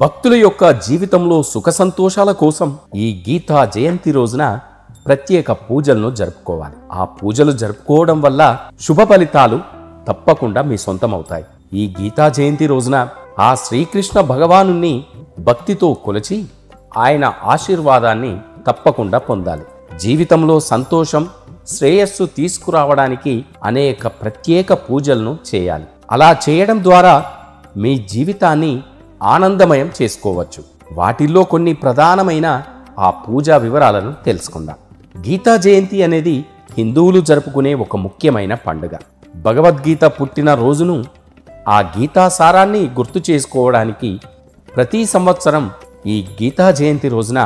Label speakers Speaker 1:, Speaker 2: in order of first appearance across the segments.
Speaker 1: భక్తుల యొక్క జీవితంలో సుఖ సంతోషాల కోసం ఈ గీతా జయంతి రోజున ప్రత్యేక పూజలను జరుపుకోవాలి. ఆ పూజలు జరుపుకోవడం వల్ల శుభ ఫలితాలు తప్పకుండా మీ సొంతమవుతాయి. ఈ గీతా జయంతి రోజున ఆ శ్రీకృష్ణ భగవానుని భక్తితో కొలిచి ఆయన ఆశీర్వాదాన్ని తప్పకుండా పొందాలి. జీవితంలో సంతోషం, శ్రేయస్సు తీసుకురావడానికి అనేక ప్రత్యేక పూజలను చేయాలి. అలా చేయడం ద్వారా మీ జీవితాన్ని ఆనందమయం చేసుకోవచ్చు. వాటిల్లో కొన్ని ప్రధానమైన ఆ పూజా వివరాలను తెలుసుకుందాం. గీతా జయంతి అనేది హిందువులు జరుపుకునే ఒక ముఖ్యమైన పండుగ. భగవద్గీత పుట్టిన రోజును, ఆ గీతా సారాన్ని గుర్తు చేసుకోవడానికి ప్రతి సంవత్సరం ఈ గీతా జయంతి రోజున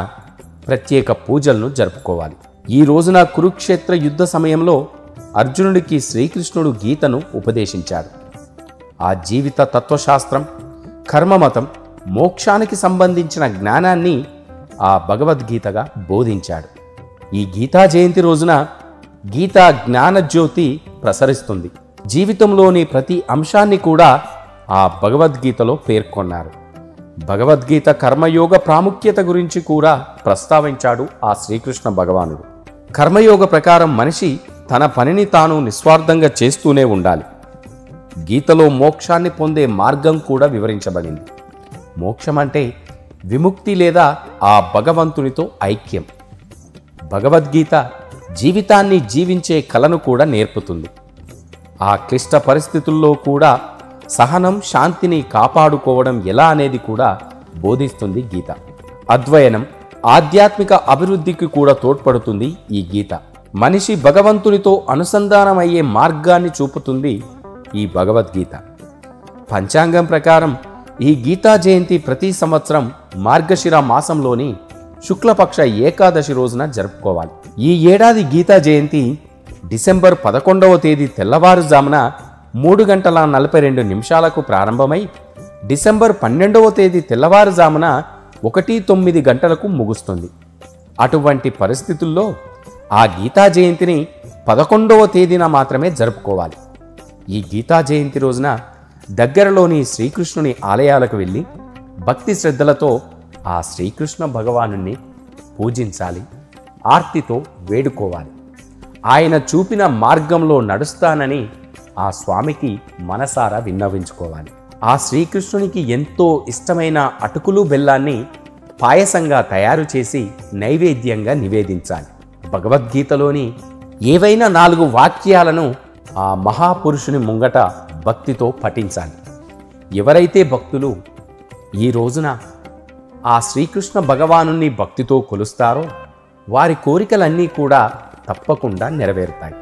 Speaker 1: ప్రత్యేక పూజలను జరుపుకోవాలి. ఈ రోజున కురుక్షేత్ర యుద్ధ సమయంలో అర్జునుడికి శ్రీకృష్ణుడు గీతను ఉపదేశించాడు. ఆ జీవిత తత్వశాస్త్రం, కర్మమతం, మోక్షానికి సంబంధించిన జ్ఞానాన్ని ఆ భగవద్గీతగా బోధించాడు. ఈ గీతా జయంతి రోజున గీతా జ్ఞానజ్యోతి ప్రసరిస్తుంది. జీవితంలోని ప్రతి అంశాన్ని కూడా ఆ భగవద్గీతలో పేర్కొన్నారు. భగవద్గీత కర్మయోగ ప్రాముఖ్యత గురించి కూడా ప్రస్తావించాడు ఆ శ్రీకృష్ణ భగవానుడు. కర్మయోగ ప్రకారం మనిషి తన పనిని తాను నిస్వార్థంగా చేస్తూనే ఉండాలి. గీతలో మోక్షాన్ని పొందే మార్గం కూడా వివరించబడింది. మోక్షం అంటే విముక్తి లేదా ఆ భగవంతునితో ఐక్యం. భగవద్గీత జీవితాన్ని జీవించే కళను కూడా నేర్పుతుంది. ఆ క్లిష్ట పరిస్థితుల్లో కూడా సహనం, శాంతిని కాపాడుకోవడం ఎలా అనేది కూడా బోధిస్తుంది గీత. అద్వయనం, ఆధ్యాత్మిక అభివృద్ధికి కూడా తోడ్పడుతుంది ఈ గీత. మనిషి భగవంతునితో అనుసంధానమయ్యే మార్గాన్ని చూపుతుంది ఈ భగవద్గీత. పంచాంగం ప్రకారం ఈ గీతా జయంతి ప్రతి సంవత్సరం మార్గశిర మాసంలోని శుక్లపక్ష ఏకాదశి రోజున జరుపుకోవాలి. ఈ ఏడాది గీతా జయంతి డిసెంబర్ 11వ తేదీ తెల్లవారుజామున 3:42 ప్రారంభమై డిసెంబర్ 12వ తేదీ తెల్లవారుజామున 1:09 ముగుస్తుంది. అటువంటి పరిస్థితుల్లో ఆ గీతా జయంతిని 11వ తేదీన మాత్రమే జరుపుకోవాలి. ఈ గీతా జయంతి రోజున దగ్గరలోని శ్రీకృష్ణుని ఆలయాలకు వెళ్ళి భక్తి శ్రద్ధలతో ఆ శ్రీకృష్ణ భగవానుని పూజించాలి, ఆర్తితో వేడుకోవాలి. ఆయన చూపిన మార్గంలో నడుస్తానని ఆ స్వామికి మనసారా విన్నవించుకోవాలి. ఆ శ్రీకృష్ణునికి ఎంతో ఇష్టమైన అటుకులు బెల్లాన్ని పాయసంగా తయారు చేసి నైవేద్యంగా నివేదించాలి. భగవద్గీతలోని ఏవైనా 4 వాక్యాలను ఆ మహాపురుషుని ముంగట భక్తితో పఠించాలి. ఎవరైతే భక్తులు ఈ రోజున ఆ శ్రీకృష్ణ భగవానుని భక్తితో కొలుస్తారో వారి కోరికలన్నీ కూడా తప్పకుండా నెరవేరుతాయి.